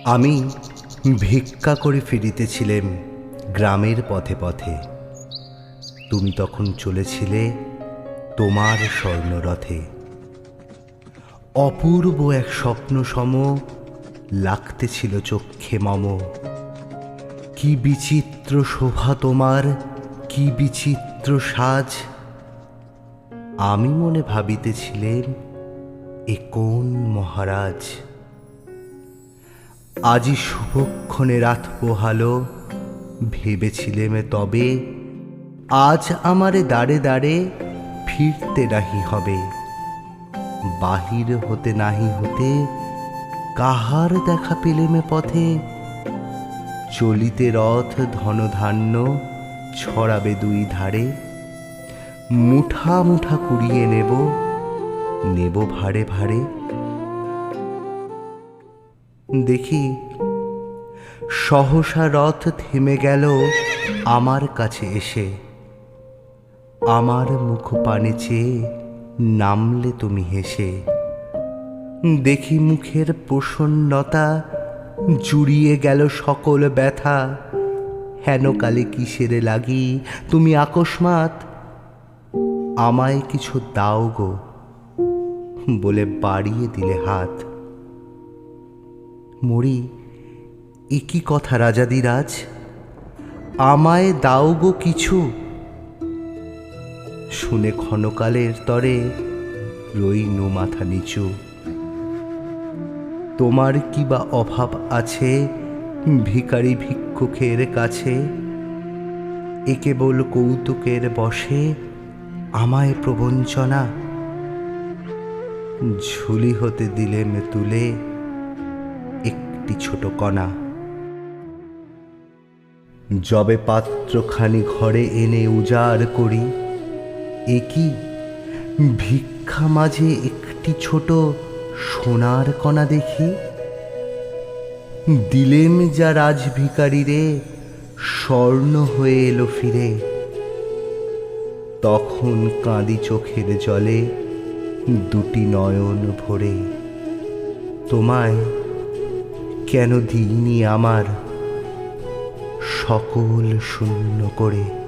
আমি ভিক্ষা করে ফিরিতেছিলেম গ্রামের পথে পথে। তুমি তখন চলেছিলে তোমার স্বর্ণরথে। অপূর্ব এক স্বপ্ন সম লাগতেছিল চক্ষে মম। কি বিচিত্র শোভা তোমার, কি বিচিত্র সাজ। আমি মনে ভাবিতেছিলেম এ কোন মহারাজ। আজি শুভক্ষণে রাত পোহালো, ভেবেছিলেম তবে আজ আমারে দাঁড়ে দাঁড়ে ফিরতে নাহি হবে। বাহির হতে নাহি হতে কাহার দেখা পেলেমে পথে। চলিতে রথ ধনধান্য ছড়াবে দুই ধারে। মুঠা মুঠা কুড়িয়ে নেব, নেব ভারে ভারে। দেখি সহসা রথ থেমে গেল আমার কাছে এসে। আমার মুখ পানে চেয়ে নামলে তুমি হেসে। দেখি মুখের প্রসন্নতা জুড়িয়ে গেল সকল ব্যথা। হেন কালে কিসেরে লাগি তুমি আকস্মাৎ আমায় কিছু দাও গো বলে বাড়িয়ে দিলে হাত। মরি, এ কি কথা রাজাদিরাজ, আমায় দাও গো কিছু। শুনে ক্ষণকালের তরে রইনু মাথা নিচু। তোমার কি বা অভাব আছে ভিখারি ভিক্ষুকের কাছে। এ কেবল কৌতুকের বশে আমায় প্রবঞ্চনা। ঝুলি হতে দিলেম তুলে একটি ছোট কণা। যবে পাত্রখানি ঘরে এনে উজাড় করি, এ কি ভিক্ষা মাঝে একটি ছোট সোনার কণা দেখি। দিলেম যা রাজভিখারিরে স্বর্ণ হয়ে এলো ফিরে। তখন কাঁদি চোখের জলে দুটি নয়ন ভরে। তোমায় কেন দিইনি আমার সকল শূন্য করে।